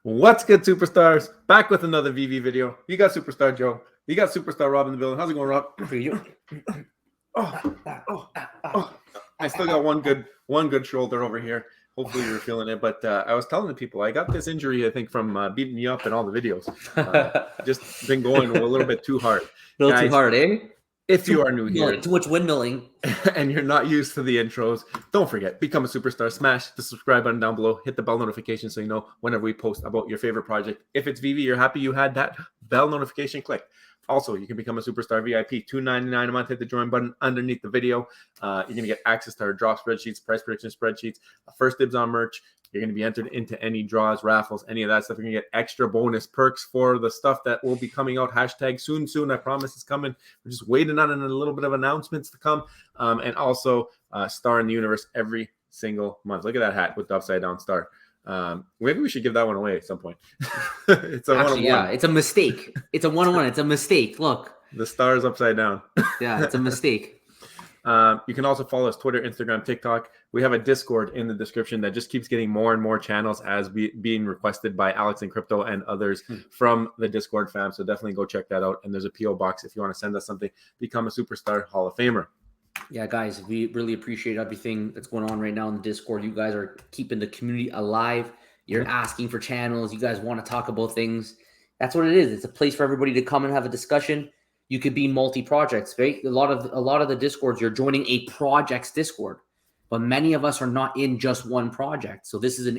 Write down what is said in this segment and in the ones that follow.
What's good, superstars? Back with another Vivi video. You got Superstar Joe. You got Superstar Rob in the building. How's it going, Rob? For you. I still got one good shoulder over here. Hopefully you're feeling it. But I was telling the people I got this injury, I think, from beating me up in all the videos. Just been going a little bit too hard. A little too hard, eh? If you are new here, Too much windmilling, and you're not used to the intros, don't forget, become a superstar. Smash the subscribe button down below. Hit the bell notification so you know whenever we post about your favorite project. If it's Vivi, you're happy you had that bell notification, click. Also, you can become a superstar VIP, $2.99 a month. Hit the join button underneath the video. You're going to get access to our drop spreadsheets, price prediction spreadsheets, first dibs on merch. You're going to be entered into any draws, raffles, any of that stuff. You're going to get extra bonus perks for the stuff that will be coming out. Hashtag soon. I promise it's coming. We're just waiting on it and a little bit of announcements to come. And also Star in the Universe every single month. Look at that hat with the upside down star. Maybe we should give that one away at some point. It's a actually, yeah, it's a mistake. It's a 1-1. It's a mistake. Look, the star is upside down. Yeah, it's a mistake. You can also follow us Twitter, Instagram, TikTok. We have a Discord in the description that just keeps getting more and more channels as being requested by Alex and Crypto and others from the Discord fam. So definitely go check that out. And there's a PO box if you want to send us something. Become a Superstar Hall of Famer. Yeah, guys, we really appreciate everything that's going on right now in the Discord. You guys are keeping the community alive. You're asking for channels. You guys want to talk about things. That's what it is. It's a place for everybody to come and have a discussion. You could be multi-projects, right? A lot of the Discords, you're joining a projects Discord, but many of us are not in just one project. So this is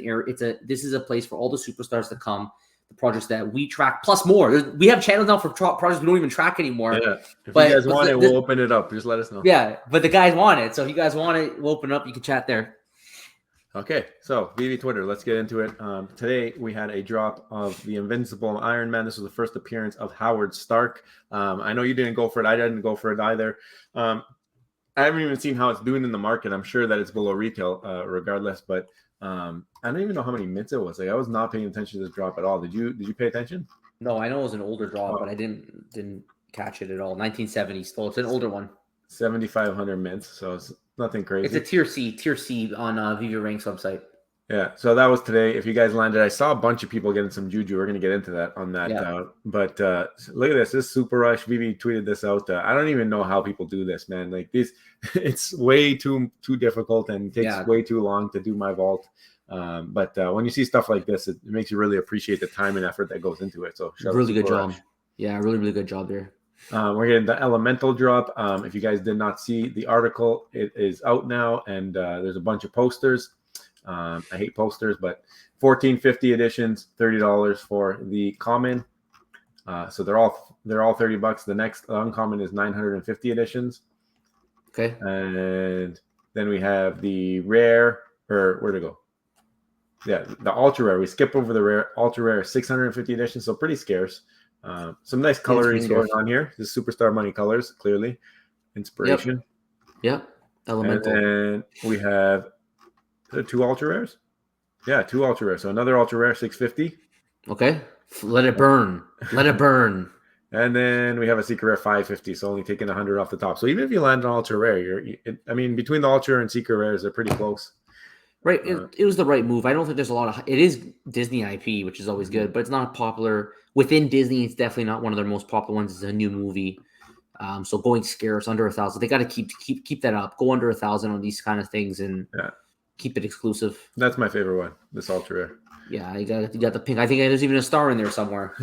this is a place for all the superstars to come. The projects that we track plus more. We have channels now for projects we don't even track anymore. Yeah, if you guys want it, we'll open it up. Just let us know. Yeah, but the guys want it. So if you guys want it, we'll open it up. You can chat there. Okay, so Vivi Twitter, let's get into it. Today we had a drop of the Invincible Iron Man. This was the first appearance of Howard Stark. I know you didn't go for it. I didn't go for it either. I haven't even seen how it's doing in the market. I'm sure that it's below retail regardless, but I don't even know how many mints it was. Like, I was not paying attention to this drop at all. Did you pay attention? No, I know it was an older drop, but I didn't catch it at all. 1970 still. It's an older one. 7,500 mints, so it's nothing crazy. It's a tier C on Vivi Rank's website. Yeah, so that was today. If you guys landed, I saw a bunch of people getting some juju. We're going to get into that on that. Yeah. But look at this. This Super Rush. Vivi tweeted this out. I don't even know how people do this, man. Like this, it's way too difficult and takes way too long to do my vault. But when you see stuff like this, it makes you really appreciate the time and effort that goes into it. So really good job. Yeah, really good job there. We're getting the Elemental drop. If you guys did not see the article, it is out now, and there's a bunch of posters. I hate posters, but 1450 editions, $30 for the common. So they're all $30. The next uncommon is 950 editions. Okay. And then we have the rare, or where'd it go? Yeah, the ultra rare. We skip over the rare. Ultra rare 650 editions, so pretty scarce. Some nice coloring going on here. This is Superstar Money colors, clearly. Inspiration. Yep. Elemental. And then we have two ultra rares. Yeah, two ultra rares. So another ultra rare, 650. Okay. Let it burn. Let it burn. And then we have a secret rare, 550. So only taking 100 off the top. So even if you land an ultra rare, I mean, between the ultra and secret rares, they're pretty close. Right. It was the right move. I don't think there's a lot of it is Disney IP, which is always good, but it's not popular within Disney. It's definitely not one of their most popular ones. It's a new movie. So going scarce under 1,000. They got to keep that up. Go under 1,000 on these kind of things and keep it exclusive. That's my favorite one. This ultra rare. Yeah, you got the pink. I think there's even a star in there somewhere.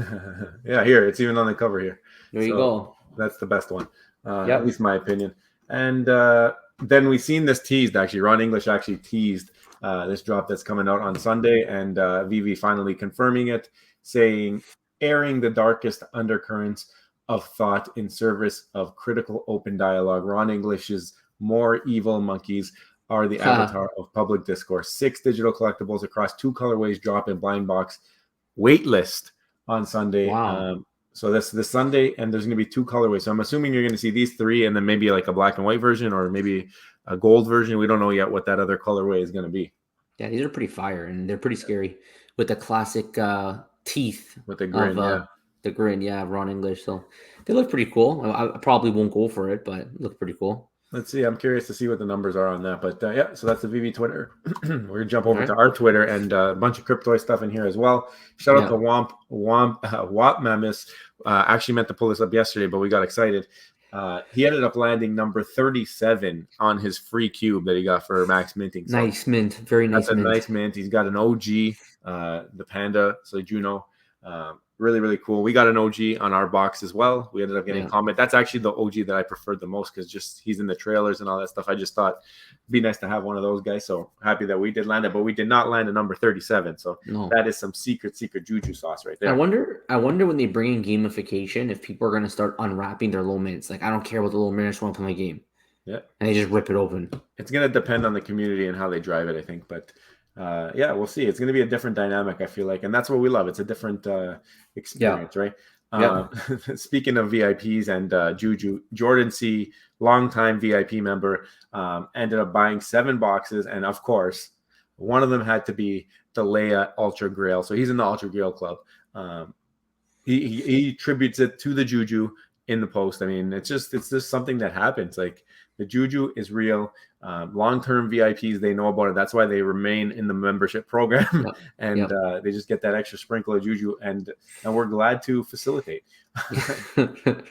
Yeah, here it's even on the cover here. There you go. That's the best one. At least my opinion. And then we seen this teased actually. Ron English actually teased this drop that's coming out on Sunday, and Vivi finally confirming it, saying, airing the darkest undercurrents of thought in service of critical open dialogue. Ron English's more evil monkeys are the avatar of public discourse. 6 digital collectibles across 2 colorways drop in blind box waitlist on Sunday. Wow. So this Sunday, and there's going to be 2 colorways. So I'm assuming you're going to see these 3 and then maybe like a black and white version or maybe a gold version. We don't know yet what that other colorway is going to be. Yeah, these are pretty fire, and they're pretty scary with the classic teeth. With the grin, The grin, Ron English. So they look pretty cool. I probably won't go for it, but look pretty cool. Let's see. I'm curious to see what the numbers are on that. But yeah, so that's the Vivi Twitter. We're gonna jump over All to right. our Twitter and a bunch of crypto stuff in here as well. Shout out Yeah. to Womp Mamis. Actually meant to pull this up yesterday, but we got excited. He ended up landing number 37 on his free cube that he got for max minting. So Nice mint. Very that's nice a mint. nice mint. He's got an OG, the Panda, so Juno. Really, really cool. We got an OG on our box as well. We ended up getting Comet. That's actually the OG that I preferred the most because just he's in the trailers and all that stuff. I just thought it'd be nice to have one of those guys. So happy that we did land it, but we did not land a number 37. So that is some secret juju sauce right there. I wonder when they bring in gamification if people are going to start unwrapping their low mints. Like, I don't care what the low mint, I just want to play my game. Yeah. And they just rip it open. It's going to depend on the community and how they drive it, I think. But yeah, we'll see. It's going to be a different dynamic, I feel like. And that's what we love. It's a different experience, right? Speaking of VIPs and Juju, Jordan C., longtime VIP member, ended up buying 7 boxes. And of course, one of them had to be the Leia Ultra Grail. So he's in the Ultra Grail Club. He attributes it to the Juju in the post. I mean, it's just something that happens. Like, the Juju is real. Long-term VIPs, they know about it. That's why they remain in the membership program, and they just get that extra sprinkle of Juju, and we're glad to facilitate.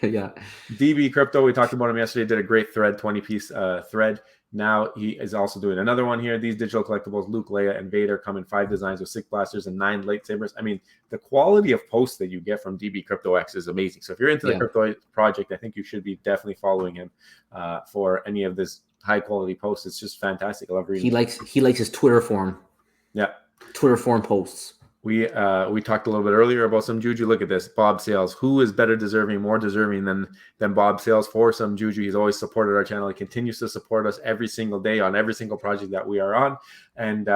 Yeah. DB Crypto, we talked about him yesterday, did a great thread, 20-piece thread. Now he is also doing another one here. These digital collectibles, Luke, Leia, and Vader, come in 5 designs with 6 blasters and 9 lightsabers. I mean, the quality of posts that you get from DB Crypto X is amazing. So if you're into the crypto project, I think you should be definitely following him for any of this high quality posts. It's just fantastic. I love reading. He likes his Twitter form. Yeah. Twitter form posts. We talked a little bit earlier about some Juju. Look at this, Bob Sales. Who is more deserving than Bob Sales for some Juju? He's always supported our channel. He continues to support us every single day on every single project that we are on, and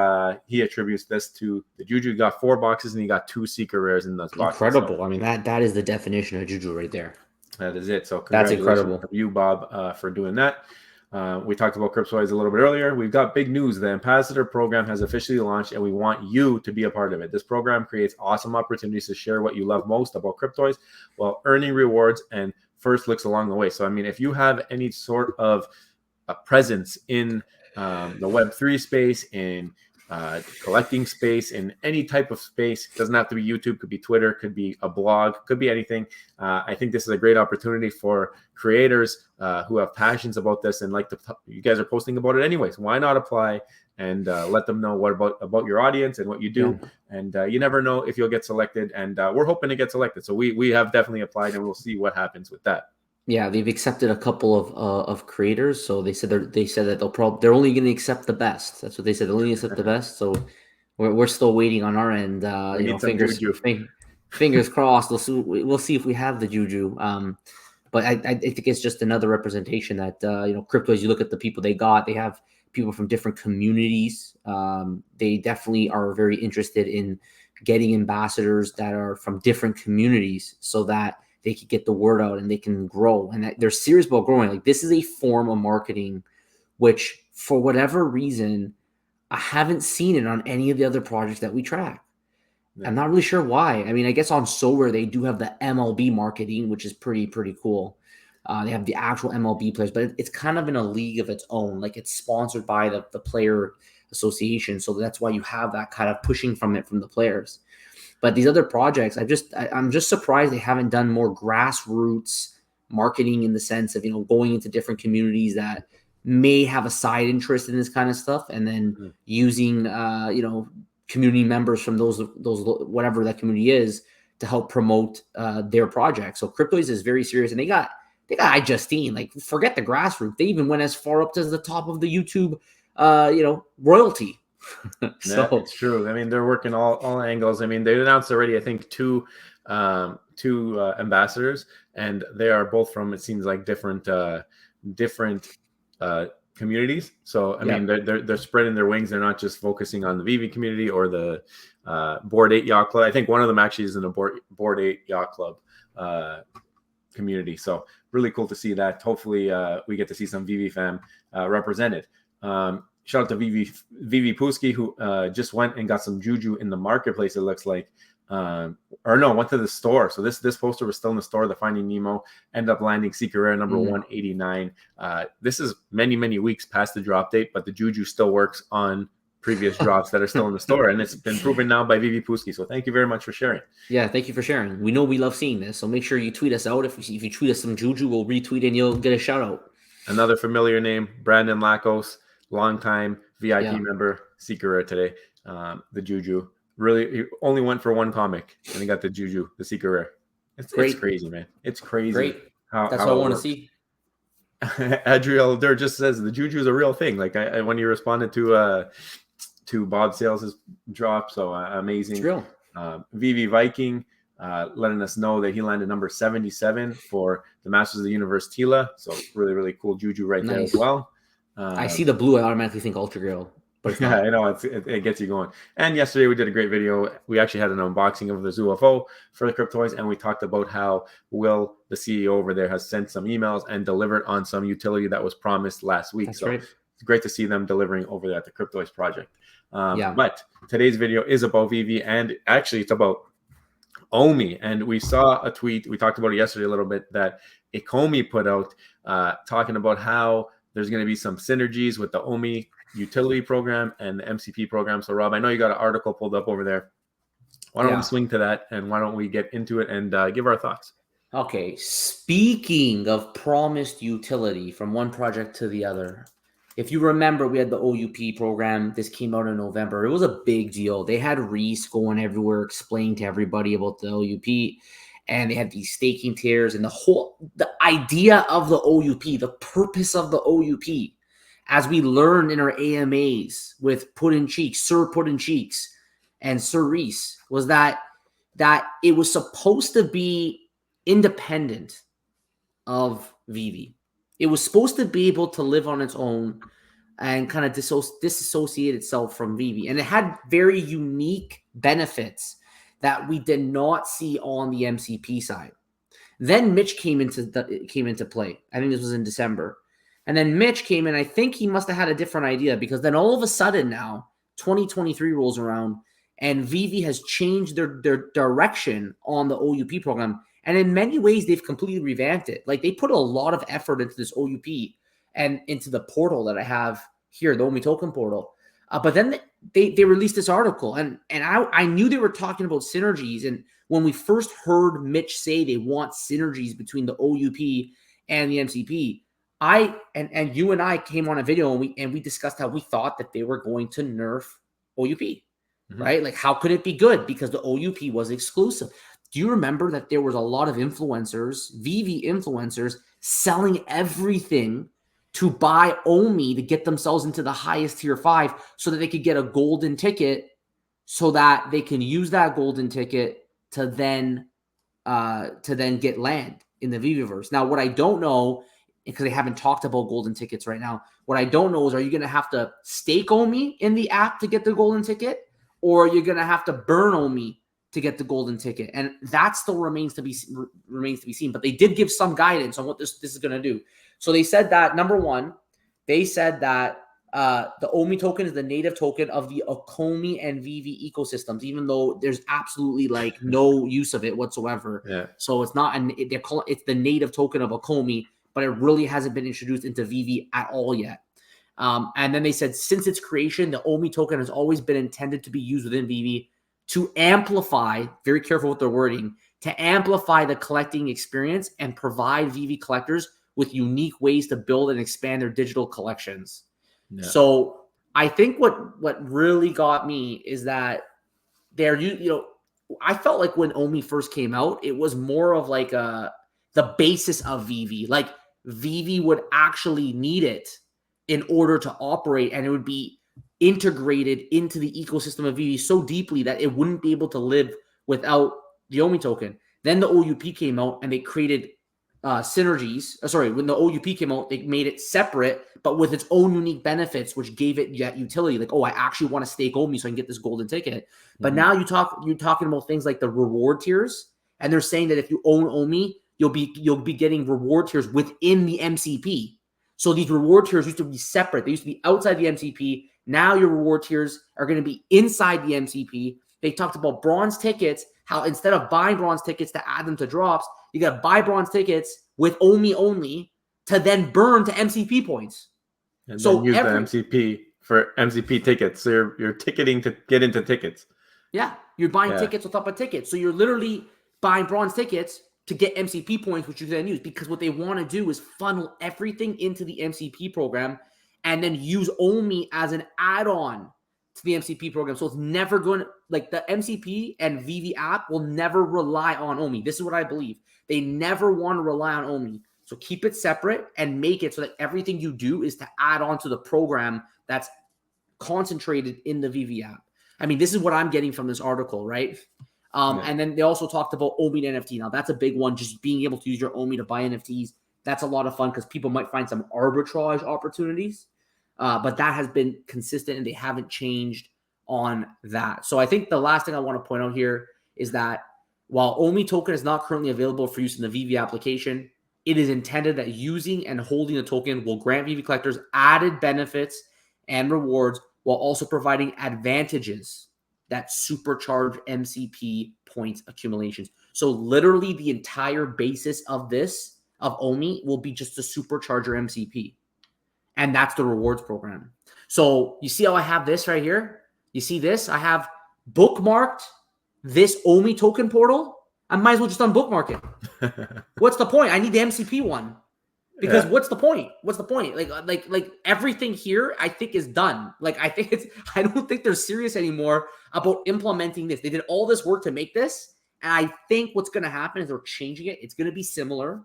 he attributes this to the Juju. He got 4 boxes and he got 2 secret rares in those boxes. Incredible. So, I mean, that is the definition of Juju right there. That is it. So that's incredible. To you, Bob, for doing that. We talked about Cryptoids a little bit earlier. We've got big news. The Ambassador program has officially launched, and we want you to be a part of it. This program creates awesome opportunities to share what you love most about Cryptoids while earning rewards and first looks along the way. So, I mean, if you have any sort of a presence in the Web3 space, in collecting space, in any type of space, it doesn't have to be YouTube, could be Twitter, could be a blog, could be anything. I think this is a great opportunity for creators who have passions about this and you guys are posting about it anyways. Why not apply and let them know what about your audience and what you do? And you never know if you'll get selected, and we're hoping to get selected. So we have definitely applied, and we'll see what happens with that. Yeah, they've accepted a couple of creators. So they said that they're only going to accept the best. That's what they said. They're only going to accept the best. So we're still waiting on our end. Fingers crossed. We'll see if we have the Juju. But I think it's just another representation that Cryptoids. You look at the people they got. They have people from different communities. They definitely are very interested in getting ambassadors that are from different communities, so that they could get the word out and they can grow, and they're serious about growing. Like, this is a form of marketing, which for whatever reason, I haven't seen it on any of the other projects that we track. Yeah. I'm not really sure why. I mean, I guess on Solar, they do have the MLB marketing, which is pretty cool. They have the actual MLB players, but it's kind of in a league of its own. Like, it's sponsored by the player association. So that's why you have that kind of pushing from the players. But these other projects, I'm just surprised they haven't done more grassroots marketing, in the sense of, going into different communities that may have a side interest in this kind of stuff, and then using community members from those whatever that community is to help promote their project. So Cryptoids is very serious, and they got iJustine. Like, forget the grassroots. They even went as far up to the top of the YouTube royalty. So it's true. I mean, they're working all angles. I mean, they announced already, I think, two ambassadors, and they are both from, it seems like, different communities. So I mean, they're spreading their wings. They're not just focusing on the Vivi community or the Board 8 Yacht Club. I think one of them actually is in a Board 8 Yacht Club community. So really cool to see that. Hopefully we get to see some Vivi fam represented. Shout out to Vivi Puski, who just went and got some Juju in the marketplace, it looks like. or no, went to the store. So this poster was still in the store. The Finding Nemo ended up landing Secret Rare number 189. This is many weeks past the drop date, but the Juju still works on previous drops that are still in the store, and it's been proven now by Vivi Puski. So thank you very much for sharing. Yeah, thank you for sharing. We know we love seeing this, so make sure you tweet us out. If you tweet us some Juju, we'll retweet and you'll get a shout out. Another familiar name, Brandon Lacos, longtime VIP member, Secret Rare today. The Juju. Really, he only went for one comic, and he got the Juju, the Secret Rare. It's crazy, man. It's crazy. Great. That's what I want to see. Adriel Dur just says the Juju is a real thing. Like when you responded to Bob Sales' drop, so amazing. It's real. Vivi Viking letting us know that he landed number 77 for the Masters of the Universe Tila. So really cool Juju right there as well. I see the blue. I automatically think Ultra Grail. But yeah, I know it gets you going. And yesterday we did a great video. We actually had an unboxing of the ZUFO for the Cryptoys, and we talked about how Will, the CEO over there, has sent some emails and delivered on some utility that was promised last week. That's so right. It's great to see them delivering over there at the Cryptoys project. But today's video is about Vivi, and actually it's about Omi. And we saw a tweet, we talked about it yesterday a little bit, that ecomi put out talking about how there's going to be some synergies with the Omi utility program and the MCP program. So Rob, I know you got an article pulled up over there. Why don't we swing to that, and why don't we get into it and give our thoughts? Okay, speaking of promised utility from one project to the other, if you remember, we had the OUP program. This came out in November. It was a big deal. They had Reese going everywhere, explaining to everybody about the OUP, and they had these staking tiers and the idea of the OUP, the purpose of the OUP, as we learned in our AMAs with Sir Puddin Cheeks and Sir Reese, was that it was supposed to be independent of Vivi. It was supposed to be able to live on its own and kind of disassociate itself from Vivi. And it had very unique benefits that we did not see on the MCP side. Then Mitch came into play. I think this was in December. And then Mitch came in. I think he must have had a different idea, because then all of a sudden now 2023 rolls around and Vivi has changed their direction on the OUP program. And in many ways, they've completely revamped it. Like, they put a lot of effort into this OUP and into the portal that I have here, the Omi token portal. But then they released this article, and I knew they were talking about synergies. And when we first heard Mitch say they want synergies between the OUP and the MCP, and you and I came on a video and we discussed how we thought that they were going to nerf OUP, right? Like, how could it be good? Because the OUP was exclusive. Do you remember that there was a lot of influencers, Vivi influencers, selling everything to buy Omi to get themselves into the highest tier 5 so that they could get a golden ticket, so that they can use that golden ticket to then get land in the Viviverse. Now, what I don't know, because they haven't talked about golden tickets right now, what I don't know is, are you going to have to stake Omi in the app to get the golden ticket, or are you going to have to burn Omi to get the golden ticket? And that still remains to be seen. But they did give some guidance on what this is going to do. So they said that, number one, they said that the Omi token is the native token of the ecomi and Vivi ecosystems, even though there's absolutely like no use of it whatsoever. Yeah. So it's not it's the native token of ecomi, but it really hasn't been introduced into Vivi at all yet. And then they said, since its creation, the Omi token has always been intended to be used within Vivi to amplify, very careful with their wording, to amplify the collecting experience and provide Vivi collectors with unique ways to build and expand their digital collections. Yeah. So I think what really got me is that I felt like when Omi first came out, it was more of like the basis of Vivi. Like, Vivi would actually need it in order to operate, and it would be integrated into the ecosystem of Vivi so deeply that it wouldn't be able to live without the Omi token. Then the OUP came out and they created synergies. When the OUP came out, they made it separate, but with its own unique benefits, which gave it that utility. Like, oh, I actually want to stake Omi so I can get this golden ticket. But now you're talking about things like the reward tiers, and they're saying that if you own Omi, you'll be getting reward tiers within the MCP. So these reward tiers used to be separate. They used to be outside the MCP. Now your reward tiers are going to be inside the MCP, They talked about bronze tickets, how instead of buying bronze tickets to add them to drops, you got to buy bronze tickets with Omi only to then burn to MCP points. And So then use the MCP for MCP tickets. So you're ticketing to get into tickets. Yeah, you're buying tickets on top of tickets. So you're literally buying bronze tickets to get MCP points, which you then use, because what they want to do is funnel everything into the MCP program and then use Omi as an add-on to the MCP program. So it's never going to, like, the MCP and Vivi app will never rely on Omi. This is what I believe. They never want to rely on Omi. So keep it separate and make it so that everything you do is to add on to the program that's concentrated in the Vivi app. I mean, this is what I'm getting from this article, right? And then they also talked about Omi to NFT. Now, that's a big one, just being able to use your Omi to buy NFTs. That's a lot of fun because people might find some arbitrage opportunities. But that has been consistent and they haven't changed on that. So I think the last thing I want to point out here is that while Omi token is not currently available for use in the Vivi application, it is intended that using and holding the token will grant Vivi collectors added benefits and rewards while also providing advantages that supercharge MCP points accumulations. So literally the entire basis of this, of Omi, will be just to supercharge your MCP. And that's the rewards program. So you see how I have this right here? You see this? I have bookmarked this Omi token portal. I might as well just unbookmark it. What's the point? I need the MCP one. Because what's the point? What's the point? Like everything here, I think, is done. Like, I don't think they're serious anymore about implementing this. They did all this work to make this. And I think what's going to happen is they're changing it. It's going to be similar,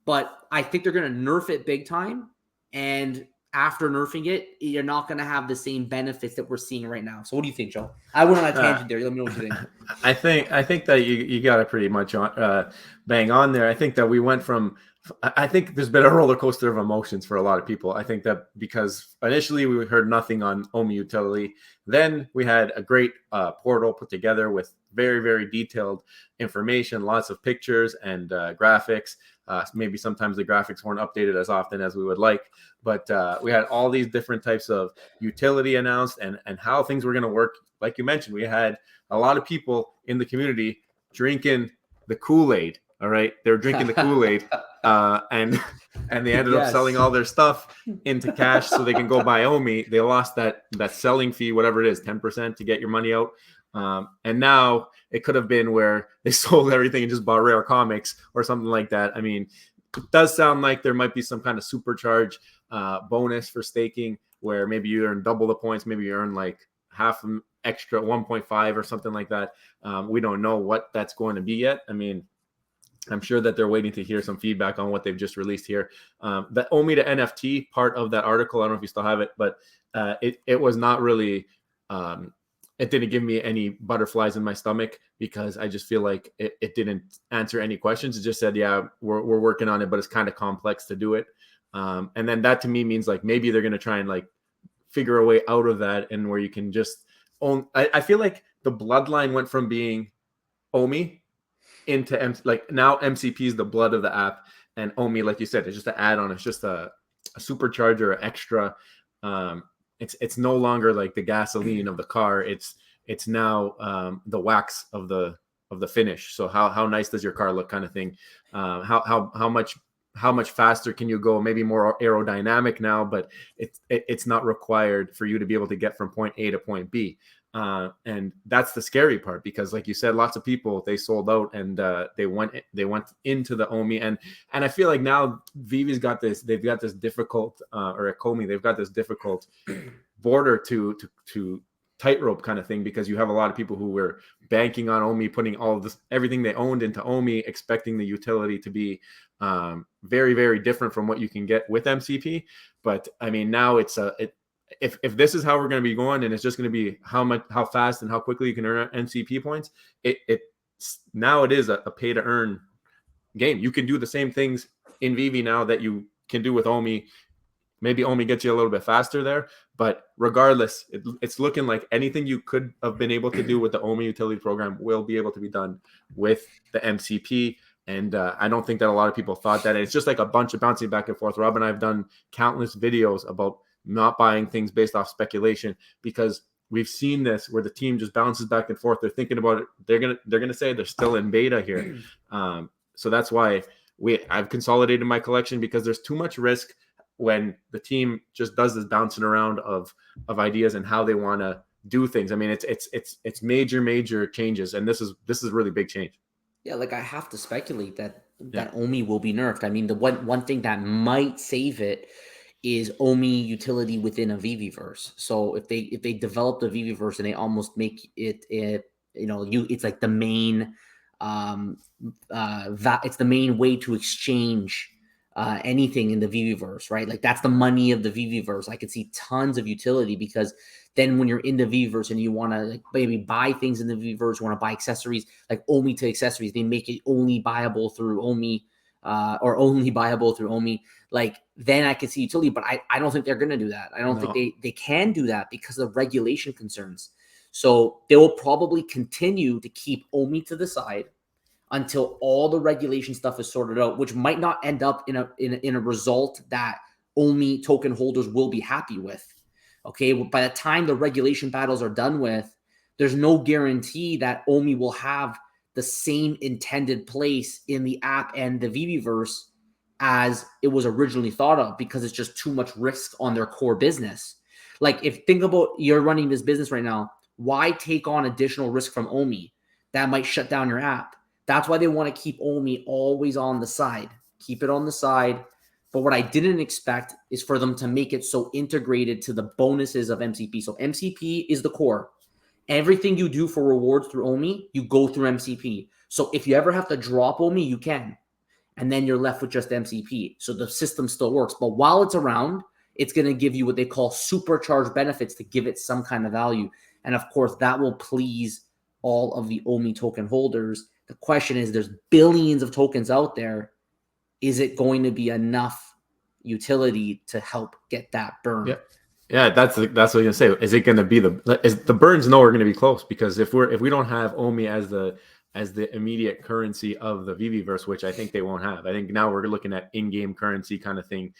but I think they're going to nerf it big time. And after nerfing it, you're not going to have the same benefits that we're seeing right now. So what do you think, Joe? I went on a tangent there. Let me know what you think. I think that you got it pretty much on bang on there. I think that we went from, I think there's been a roller coaster of emotions for a lot of people. I think that because initially we heard nothing on Omi utility, then we had a great portal put together with very, very detailed information, lots of pictures and graphics. Maybe sometimes the graphics weren't updated as often as we would like, but we had all these different types of utility announced and how things were going to work. Like you mentioned, we had a lot of people in the community drinking the Kool-Aid. All right, they were drinking the Kool-Aid, and they ended up selling all their stuff into cash so they can go buy Omi. They lost that selling fee, whatever it is, 10% to get your money out. And now it could have been where they sold everything and just bought rare comics or something like that. I mean, it does sound like there might be some kind of supercharge bonus for staking where maybe you earn double the points, maybe you earn like half extra 1.5 or something like that. We don't know what that's going to be yet. I mean, I'm sure that they're waiting to hear some feedback on what they've just released here. The Omi to NFT part of that article, I don't know if you still have it, but it was not really, it didn't give me any butterflies in my stomach because I just feel like it didn't answer any questions. It just said, yeah, we're working on it, but it's kind of complex to do it. And then that to me means like maybe they're going to try and like figure a way out of that and where you can just own. I feel like the bloodline went from being Omi into like now MCP is the blood of the app, and Omi, like you said, it's just an add-on. It's just a supercharger, extra. It's no longer like the gasoline of the car. It's now the wax of the finish. So how nice does your car look, kind of thing. How much faster can you go? Maybe more aerodynamic now, but it's not required for you to be able to get from point A to point B. And that's the scary part because, like you said, lots of people, they sold out and they went into the Omi, and I feel like now Vivi's got this. They've got this difficult, or ecomi. They've got this difficult border to tightrope kind of thing because you have a lot of people who were banking on Omi, putting all of this, everything they owned into Omi, expecting the utility to be very, very different from what you can get with MCP. But I mean, now if this is how we're going to be going, and it's just going to be how fast and how quickly you can earn MCP points, now it is a pay to earn game. You can do the same things in Vivi now that you can do with Omi. Maybe Omi gets you a little bit faster there, but regardless, it's looking like anything you could have been able to do with the Omi utility program will be able to be done with the MCP. And I don't think that a lot of people thought that. And it's just like a bunch of bouncing back and forth. Rob and I have done countless videos about not buying things based off speculation because we've seen this where the team just bounces back and forth. They're thinking about it. They're gonna say they're still in beta here. So that's why I've consolidated my collection, because there's too much risk when the team just does this bouncing around of ideas and how they want to do things. I mean, it's major changes, and this is a really big change. Yeah, like I have to speculate that Omi will be nerfed. I mean, the one thing that might save it is Omi utility within a Viviverse. So if they develop the Viviverse and they almost make it it's like the main it's the main way to exchange anything in the Viviverse, right? Like that's the money of the Viviverse. I could see tons of utility, because then when you're in the Viviverse and you want to like maybe buy things in the Viviverse, want to buy accessories, like Omi to accessories, they make it only buyable through Omi, or only buyable through Omi. Like then I could see utility, but I don't think they're going to do that. I don't think they can do that because of regulation concerns. So they will probably continue to keep Omi to the side until all the regulation stuff is sorted out, which might not end up in a result that Omi token holders will be happy with. Okay, well, by the time the regulation battles are done with, there's no guarantee that Omi will have the same intended place in the app and the Viviverse as it was originally thought of, because it's just too much risk on their core business. Like if think about you're running this business right now, why take on additional risk from Omi that might shut down your app? That's why they want to keep Omi always on the side. Keep it on the side. But what I didn't expect is for them to make it so integrated to the bonuses of MCP. So MCP is the core. Everything you do for rewards through Omi, you go through MCP. So if you ever have to drop Omi, you can. And then you're left with just MCP. So the system still works. But while it's around, it's going to give you what they call supercharged benefits to give it some kind of value. And of course, that will please all of the Omi token holders. The question is, there's billions of tokens out there. Is it going to be enough utility to help get that burn? Yeah, that's what I was gonna say. Is it going to be the burns? No, we're going to be close, because if we don't have Omi as the immediate currency of the Viviverse, which I think they won't have. I think now we're looking at in-game currency kind of thing,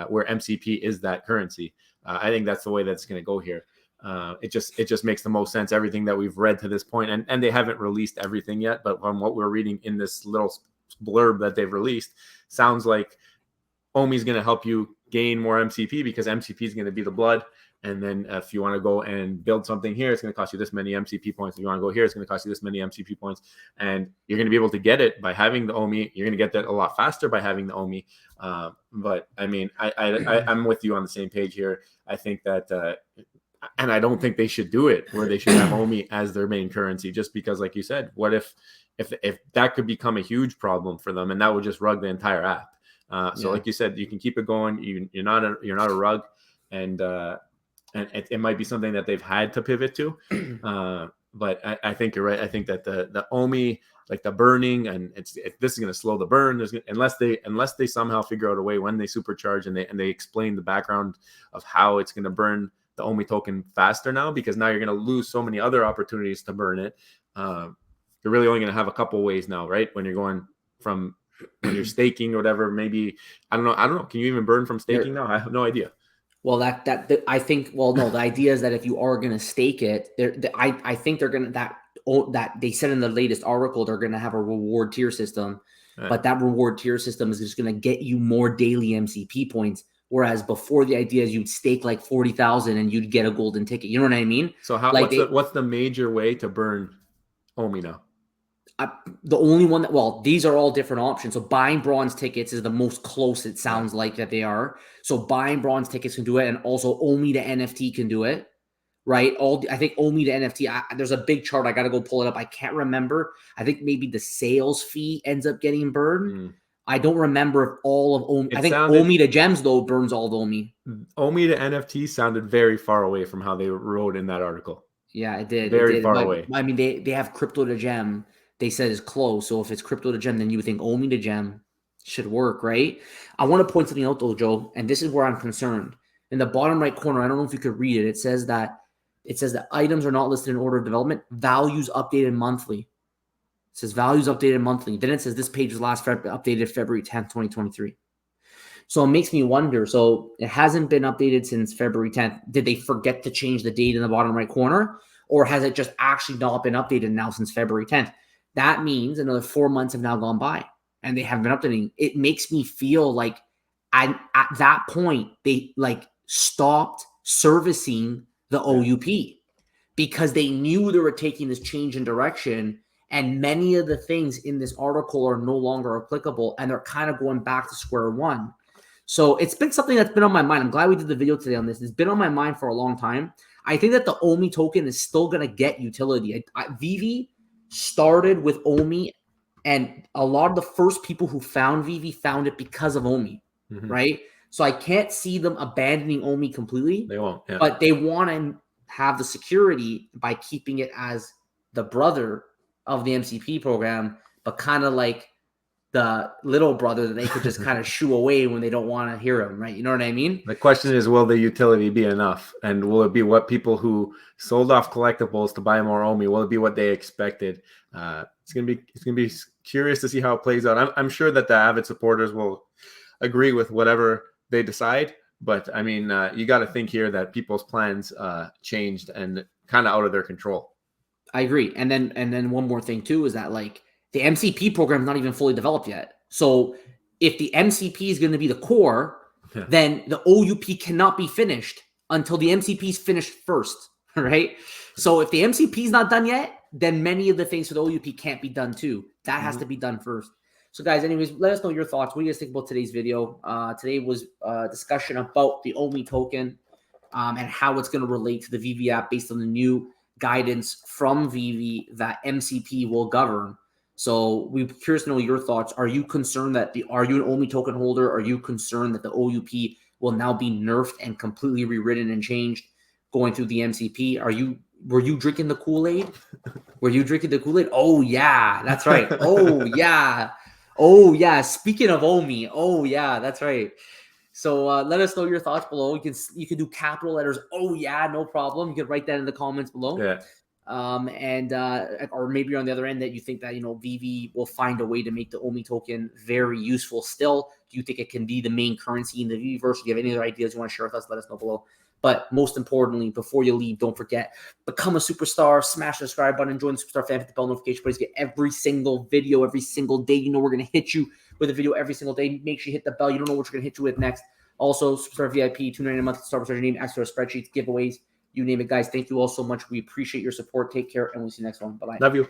where MCP is that currency. I think that's the way that's going to go here. It just makes the most sense. Everything that we've read to this point, and they haven't released everything yet, but from what we're reading in this little blurb that they've released, sounds like Omi is going to help you gain more MCP, because MCP is going to be the blood. And then if you want to go and build something here, it's going to cost you this many MCP points. If you want to go here, it's going to cost you this many MCP points. And you're going to be able to get it by having the Omi. You're going to get that a lot faster by having the Omi. But I mean, I'm with you on the same page here. I think that, and I don't think they should do it where they should have Omi as their main currency, just because, like you said, what if that could become a huge problem for them, and that would just rug the entire app. So like you said, you can keep it going. You're not a rug, and it might be something that they've had to pivot to. But I think you're right. I think that the Omi, like the burning, and this is going to slow the burn. Unless they somehow figure out a way when they supercharge and they explain the background of how it's going to burn the Omi token faster now, because now you're going to lose so many other opportunities to burn it. You're really only going to have a couple ways now, right? When you're going from when you're staking or whatever, maybe I don't know. Can you even burn from staking now? I have no idea. Well, I think. Well, no. The idea is that if you are going to stake it, I think they're going to that they said in the latest article they're going to have a reward tier system, but that reward tier system is just going to get you more daily MCP points. Whereas before, the idea is you'd stake like 40,000 and you'd get a golden ticket. You know what I mean? So what's the major way to burn Omi now? The only one these are all different options. So buying bronze tickets is the most close it sounds like that they are. So buying bronze tickets can do it, and also Omi to NFT can do it, right? I think Omi to NFT, there's a big chart. I got to go pull it up. I can't remember. I think maybe the sales fee ends up getting burned. I don't remember if all of Omi. I think Omi to gems, though, burns all of Omi. Omi to NFT sounded very far away from how they wrote in that article. Yeah, it did. Very far away. I mean, they have crypto to gem. They said is close. So if it's crypto to gem, then you would think Omi to gem should work, right? I want to point something out though, Joe, and this is where I'm concerned. In the bottom right corner, I don't know if you could read it. It says that items are not listed in order of development. Values updated monthly. It says values updated monthly. Then it says this page was last updated February 10th, 2023. So it makes me wonder. So it hasn't been updated since February 10th. Did they forget to change the date in the bottom right corner? Or has it just actually not been updated now since February 10th? That means another 4 months have now gone by and they haven't been updating. It makes me feel like at that point, they like stopped servicing the OUP because they knew they were taking this change in direction. And many of the things in this article are no longer applicable and they're kind of going back to square one. So it's been something that's been on my mind. I'm glad we did the video today on this. It's been on my mind for a long time. I think that the OMI token is still going to get utility. Vivi started with OMI, and a lot of the first people who found Vivi found it because of OMI, right? So I can't see them abandoning OMI completely. They won't, but they want to have the security by keeping it as the brother of the MCP program, but kind of like the little brother that they could just kind of shoo away when they don't want to hear him, right? You know what I mean? The question is, will the utility be enough? And will it be what people who sold off collectibles to buy more OMI, will it be what they expected? It's gonna be curious to see how it plays out. I'm sure that the avid supporters will agree with whatever they decide, but I mean, you got to think here that people's plans changed and kind of out of their control. I agree. And then one more thing too is that like the MCP program is not even fully developed yet. So if the MCP is going to be the core, then the OUP cannot be finished until the MCP is finished first, right? So if the MCP is not done yet, then many of the things for the OUP can't be done too. That has to be done first. So guys, anyways, let us know your thoughts. What do you guys think about today's video? Today was a discussion about the OMI token and how it's going to relate to the Vivi app based on the new guidance from Vivi that MCP will govern. So we're curious to know your thoughts. Are you concerned that are you an OMI token holder? Are you concerned that the OUP will now be nerfed and completely rewritten and changed going through the MCP? Were you drinking the Kool-Aid? Were you drinking the Kool-Aid? Oh yeah, that's right. Oh yeah. Oh yeah. Speaking of OMI, oh yeah, that's right. So let us know your thoughts below. You can do capital letters. Oh yeah, no problem. You can write that in the comments below. Yeah. Or maybe you're on the other end that you think that, Vivi will find a way to make the OMI token very useful still. Do you think it can be the main currency in the Viviverse? Do you have any other ideas you want to share with us? Let us know below. But most importantly, before you leave, don't forget, become a superstar, smash the subscribe button, join the superstar fan, hit the bell notification button to get every single video every single day. We're going to hit you with a video every single day. Make sure you hit the bell. You don't know what we're going to hit you with next. Also, Superstar VIP, $2.99 a month, start with your name, extra spreadsheets, giveaways, you name it, guys. Thank you all so much. We appreciate your support. Take care, and we'll see you next one. Bye-bye. Love you.